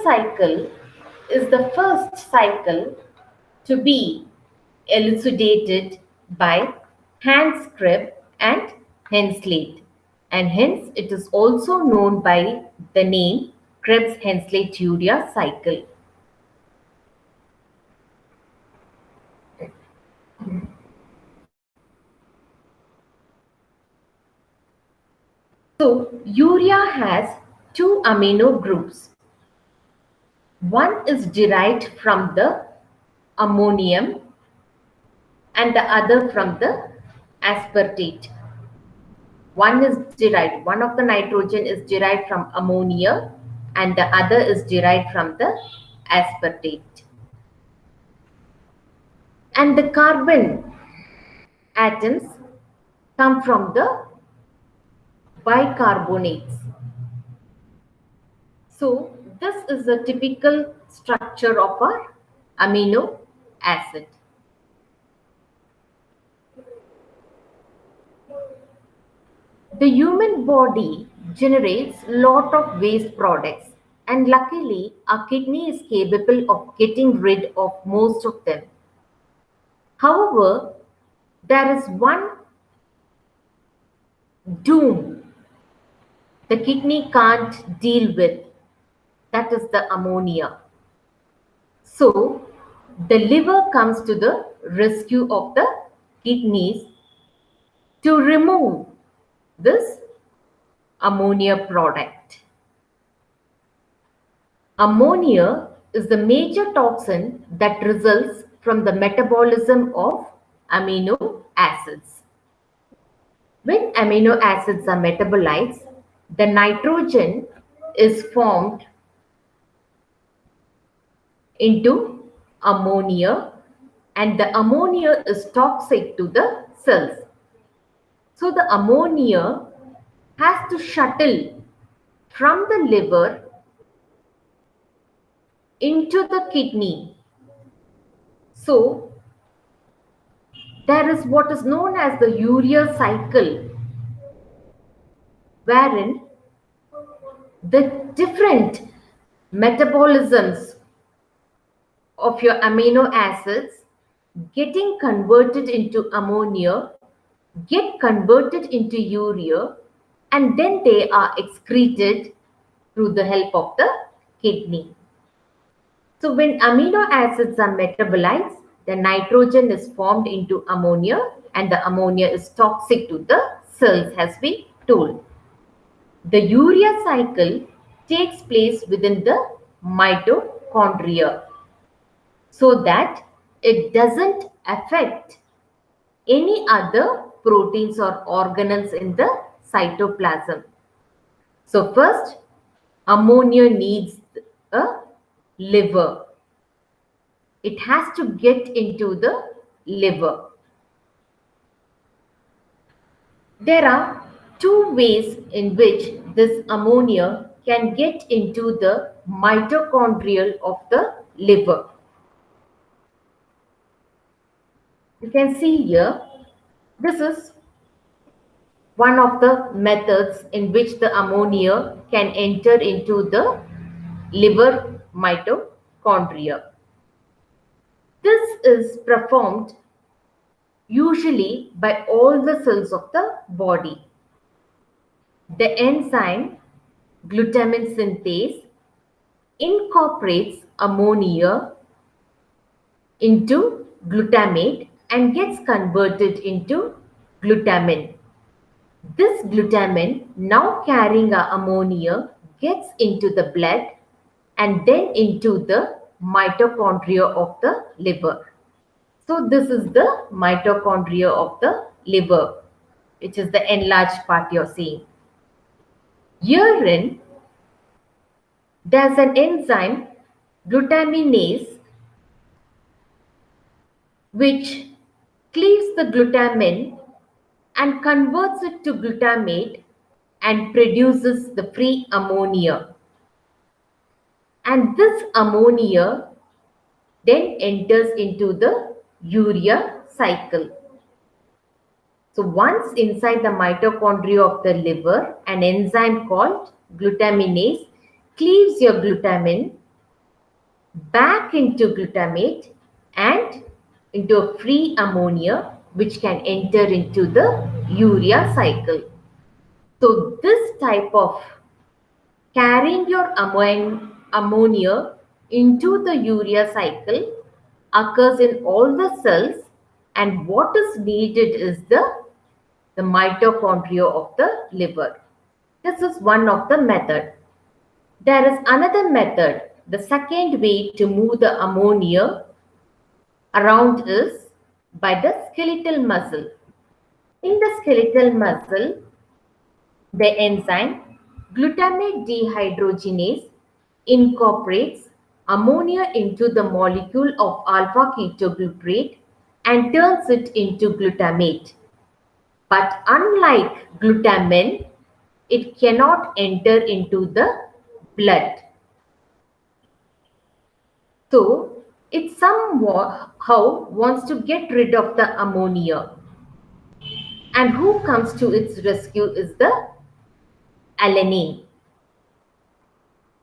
cycle is the first cycle to be elucidated by Hans Krebs and Hensley, and hence it is also known by the name Krebs-Hensley urea cycle. So, urea has two amino groups. One is derived from the ammonium and the other from the aspartate. One of the nitrogen is derived from ammonia and the other is derived from the aspartate. And the carbon atoms come from the bicarbonates. So this is a typical structure of our amino acid. The human body generates lot of waste products, and luckily our kidney is capable of getting rid of most of them. However, there is one doom the kidney can't deal with, that is the ammonia. So the liver comes to the rescue of the kidneys to remove this ammonia product. Ammonia is the major toxin that results from the metabolism of amino acids. When amino acids are metabolized, the nitrogen is formed into ammonia, and the ammonia is toxic to the cells. So the ammonia has to shuttle from the liver into the kidney. So there is what is known as the urea cycle, wherein the different metabolisms of your amino acids getting converted into ammonia get converted into urea, and then they are excreted through the help of the kidney. So when amino acids are metabolized, the nitrogen is formed into ammonia, and the ammonia is toxic to the cells, has been told. The urea cycle takes place within the mitochondria so that it doesn't affect any other proteins or organelles in the cytoplasm. So first, ammonia needs a liver. It has to get into the liver. There are two ways in which this ammonia can get into the mitochondria of the liver. You can see here, this is one of the methods in which the ammonia can enter into the liver mitochondria. This is performed usually by all the cells of the body. The enzyme glutamine synthase incorporates ammonia into glutamate and gets converted into glutamine. This glutamine, now carrying ammonia, gets into the blood and then into the mitochondria of the liver. So this is the mitochondria of the liver, which is the enlarged part you're seeing. Herein, there's an enzyme glutaminase which cleaves the glutamine and converts it to glutamate and produces the free ammonia. And this ammonia then enters into the urea cycle. So once inside the mitochondria of the liver, an enzyme called glutaminase cleaves your glutamine back into glutamate and into a free ammonia which can enter into the urea cycle. So this type of carrying your ammonia into the urea cycle occurs in all the cells, and what is needed is the mitochondria of the liver. This is one of the method. There is another method. The second way to move the ammonia around is by the skeletal muscle. In the skeletal muscle, the enzyme glutamate dehydrogenase incorporates ammonia into the molecule of alpha ketoglutarate and turns it into glutamate. But unlike glutamine, it cannot enter into the blood. So it somehow wants to get rid of the ammonia. And who comes to its rescue is the alanine.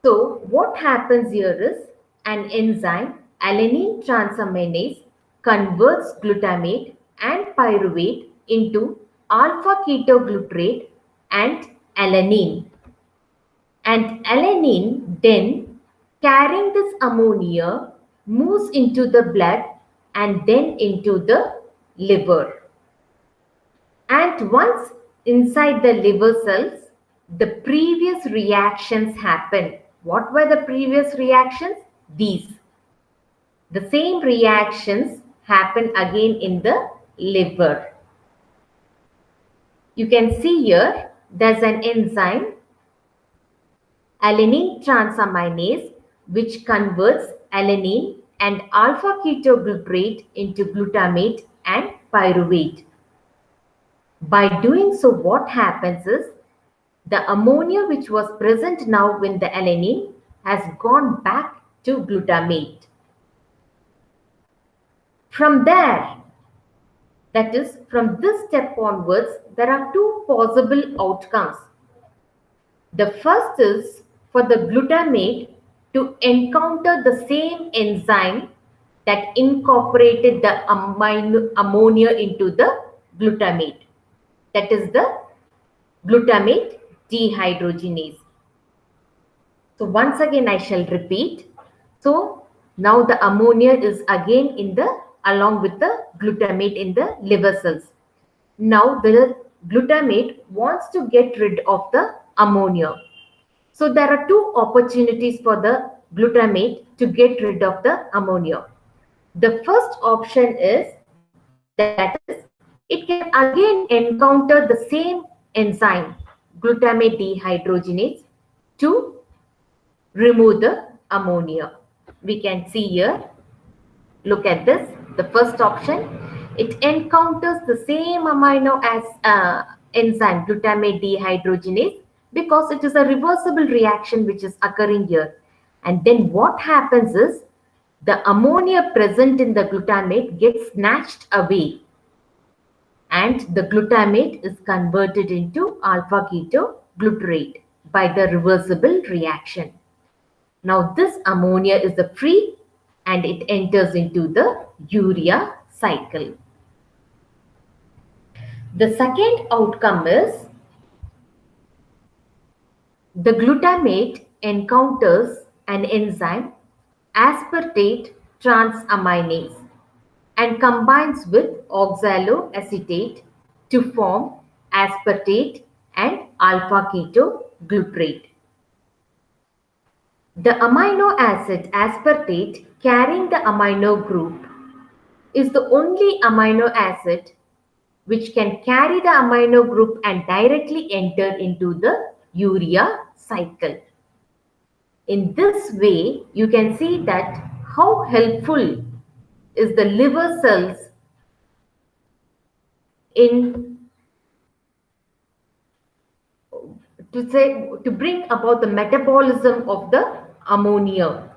So what happens here is an enzyme, alanine transaminase, converts glutamate and pyruvate into alpha ketoglutarate and alanine. And alanine then, carrying this ammonia, moves into the blood and then into the liver. And once inside the liver cells, the previous reactions happen. What were the previous reactions? These. The same reactions happen again in the liver. You can see here there's an enzyme, alanine transaminase, which converts alanine and alpha ketoglutarate into glutamate and pyruvate. By doing so, what happens is the ammonia which was present now in the alanine has gone back to glutamate. From there, that is from this step onwards, there are two possible outcomes. The first is for the glutamate to encounter the same enzyme that incorporated the ammonia into the glutamate. That is the glutamate dehydrogenase. So once again I shall repeat. So now the ammonia is again in the along with the glutamate in the liver cells. Now the glutamate wants to get rid of the ammonia. So there are two opportunities for the glutamate to get rid of the ammonia. The first option is that is it can again encounter the same enzyme glutamate dehydrogenase to remove the ammonia. We can see here, look at this, the first option, it encounters the same amino as enzyme glutamate dehydrogenase because it is a reversible reaction which is occurring here. And then what happens is the ammonia present in the glutamate gets snatched away and the glutamate is converted into alpha ketoglutarate by the reversible reaction. Now this ammonia is the free and it enters into the urea cycle. The second outcome is the glutamate encounters an enzyme aspartate transaminase and combines with oxaloacetate to form aspartate and alpha ketoglutarate. The amino acid aspartate carrying the amino group is the only amino acid which can carry the amino group and directly enter into the urea cycle. In this way, you can see that how helpful is the liver cells in to bring about the metabolism of the ammonia.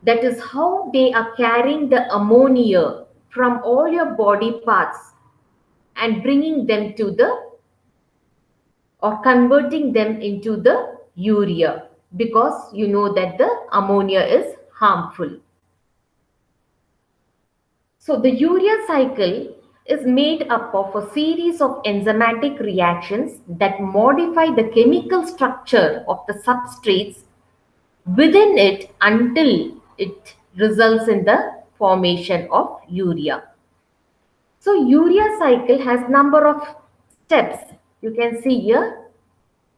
That is how they are carrying the ammonia from all your body parts and bringing them to the or converting them into the urea, because you know that the ammonia is harmful. So the urea cycle is made up of a series of enzymatic reactions that modify the chemical structure of the substrates within it until it results in the formation of urea. So urea cycle has number of steps. You can see here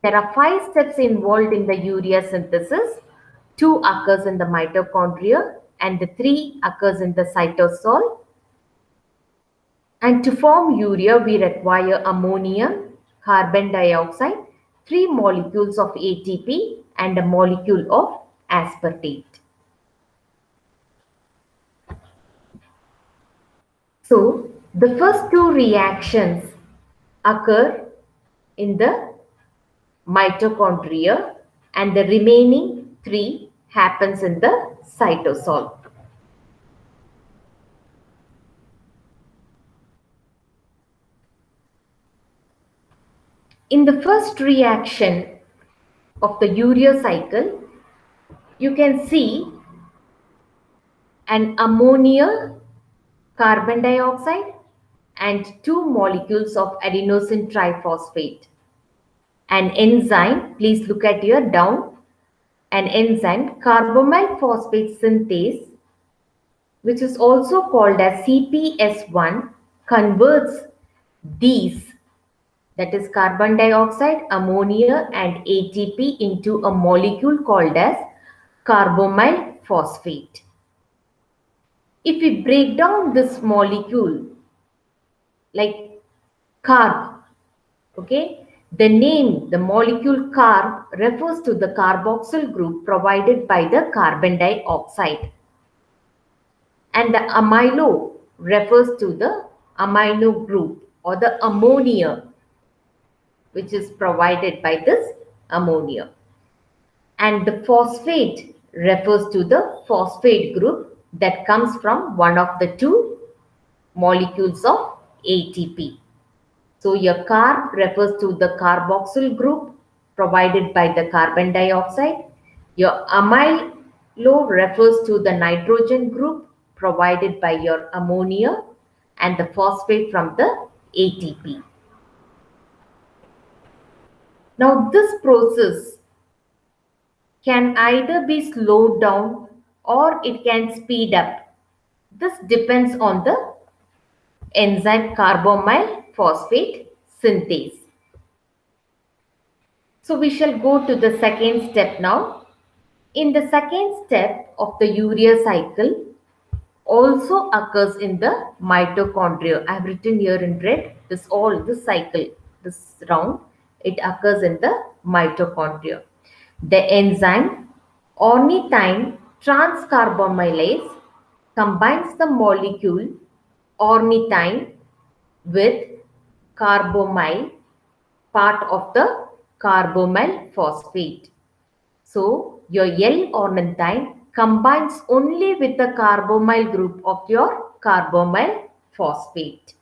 there are 5 steps involved in the urea synthesis. 2 occurs in the mitochondria and the 3 occurs in the cytosol. And to form urea, we require ammonia, carbon dioxide, 3 molecules of ATP and a molecule of aspartate. So, the first 2 reactions occur in the mitochondria and the remaining 3 happens in the cytosol. In the first reaction of the urea cycle, you can see an ammonia, carbon dioxide and 2 molecules of adenosine triphosphate. An enzyme, please look at your down, an enzyme carbamyl phosphate synthase, which is also called as CPS1, converts these, that is carbon dioxide, ammonia and ATP into a molecule called as carbamyl phosphate. If we break down this molecule like carb, okay, the name, the molecule carb refers to the carboxyl group provided by the carbon dioxide. And the amylo refers to the amino group or the ammonia, which is provided by this ammonia. And the phosphate refers to the phosphate group that comes from one of the 2 molecules of ATP. So your carb refers to the carboxyl group provided by the carbon dioxide. Your amylo refers to the nitrogen group provided by your ammonia and the phosphate from the ATP. Now this process can either be slowed down or it can speed up. This depends on the enzyme carbamyl phosphate synthase. So we shall go to the second step now. In the second step of the urea cycle also occurs in the mitochondria. I have written here in red, this cycle, this round, it occurs in the mitochondria. The enzyme ornithine transcarbamylase combines the molecule ornithine with carbamyl, part of the carbamyl phosphate. So your L-ornithine combines only with the carbamyl group of your carbamyl phosphate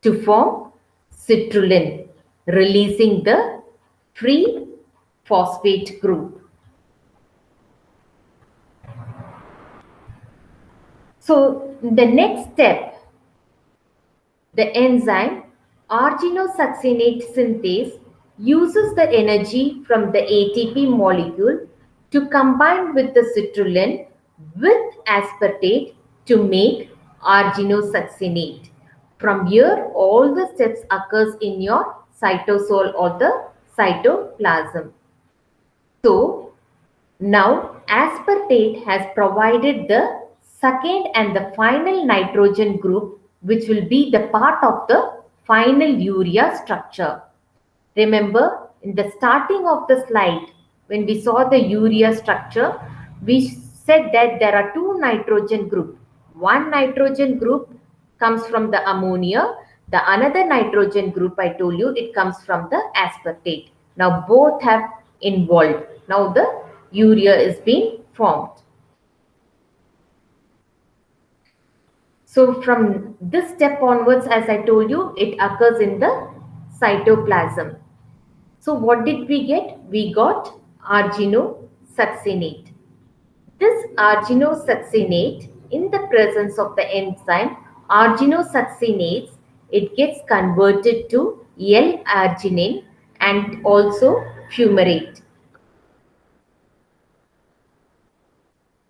to form citrulline, releasing the free phosphate group. So the next step, the enzyme arginosuccinate synthase uses the energy from the ATP molecule to combine with the citrulline with aspartate to make arginosuccinate. From here, all the steps occurs in your cytosol or the cytoplasm. So, now aspartate has provided the second and the final nitrogen group, which will be the part of the final urea structure. Remember, in the starting of the slide, when we saw the urea structure, we said that there are 2 nitrogen groups. One nitrogen group comes from the ammonia. The another nitrogen group, I told you, it comes from the aspartate. Now both have involved. Now the urea is being formed. So from this step onwards, as I told you, it occurs in the cytoplasm. So what did we get? We got arginosuccinate. This arginosuccinate, in the presence of the enzyme arginosuccinase, it gets converted to L-arginine and also fumarate.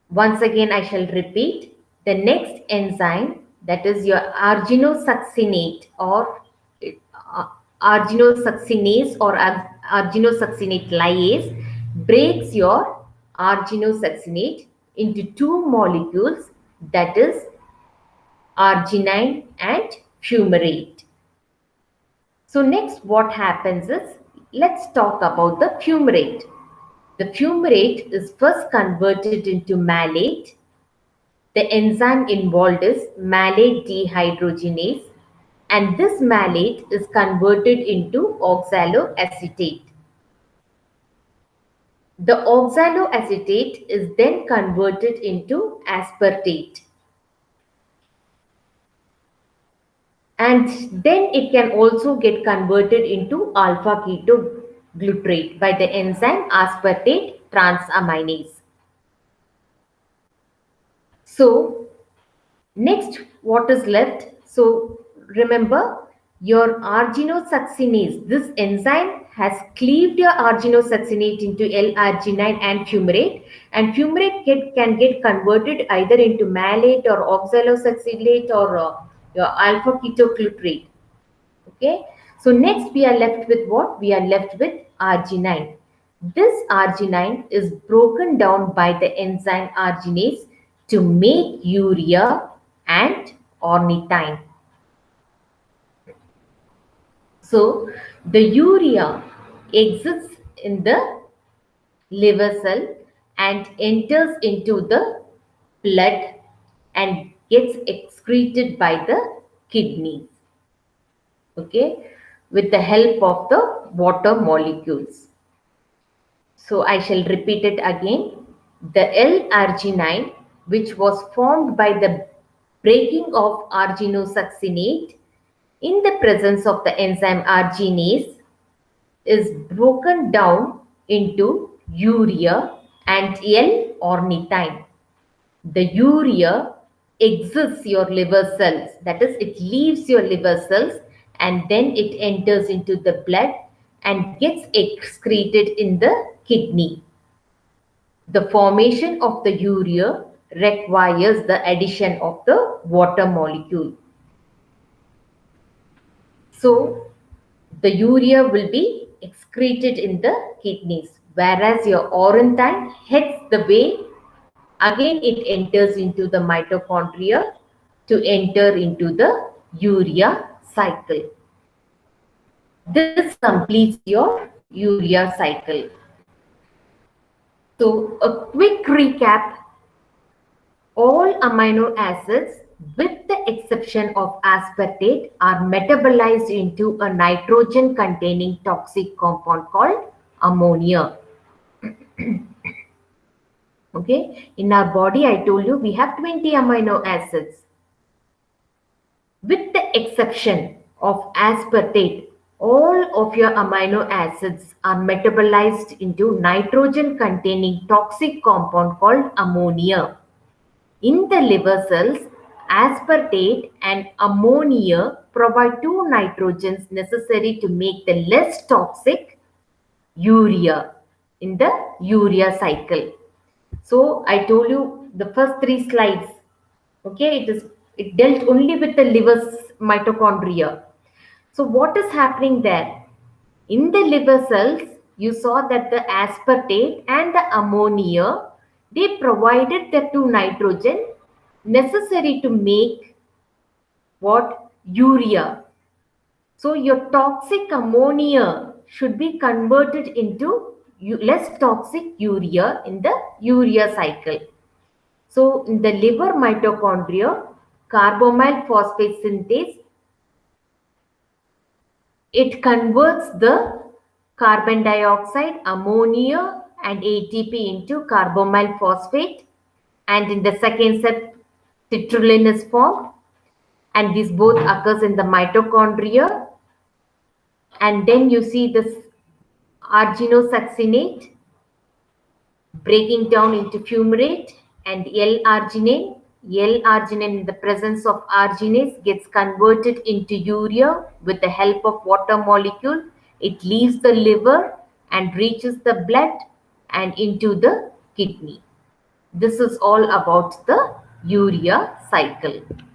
Once again, I shall repeat. The next enzyme, that is your arginosuccinate or uh, arginosuccinase or arginosuccinate lyase, breaks your arginosuccinate into two molecules, that is arginine and fumarate. So next what happens is, let's talk about the fumarate. The fumarate is first converted into malate. The enzyme involved is malate dehydrogenase, and this malate is converted into oxaloacetate. The oxaloacetate is then converted into aspartate. And then it can also get converted into alpha ketoglutarate by the enzyme aspartate transaminase. So next, what is left? So remember, your arginosuccinase, this enzyme has cleaved your arginosuccinate into L-arginine and fumarate can get converted either into malate or oxalosuccinate or your alpha ketoglutarate. Okay, so next we are left with what? We are left with arginine. This arginine is broken down by the enzyme arginase to make urea and ornithine. So the urea exits in the liver cell and enters into the blood and gets excreted by the kidneys. Okay, with the help of the water molecules. So I shall repeat it again. The L-arginine, which was formed by the breaking of arginosuccinate in the presence of the enzyme arginase, is broken down into urea and L-ornithine. The urea exits your liver cells, that is, it leaves your liver cells and then it enters into the blood and gets excreted in the kidney. The formation of the urea requires the addition of the water molecule. So the urea will be excreted in the kidneys, whereas your ornithine heads the way. Again, it enters into the mitochondria to enter into the urea cycle. This completes your urea cycle. So, a quick recap. All amino acids, with the exception of aspartate, are metabolized into a nitrogen-containing toxic compound called ammonia. Okay, in our body, I told you we have 20 amino acids. With the exception of aspartate, all of your amino acids are metabolized into nitrogen-containing toxic compound called ammonia. In the liver cells, aspartate and ammonia provide two nitrogens necessary to make the less toxic urea in the urea cycle. So I told you the first three slides. Okay, it dealt only with the liver's mitochondria. So what is happening there? In the liver cells, you saw that the aspartate and the ammonia, they provided the two nitrogen necessary to make what? Urea. So your toxic ammonia should be converted into less toxic urea in the urea cycle. So in the liver mitochondria, carbonyl phosphate synthase, it converts the carbon dioxide, ammonia and ATP into carbonyl phosphate, and in the second step citrulline is formed, and this both occurs in the mitochondria, and then you see this arginosuccinate breaking down into fumarate And L-arginine in the presence of arginase gets converted into urea with the help of water molecule. It leaves the liver and reaches the blood and into the kidney. This is all about the urea cycle.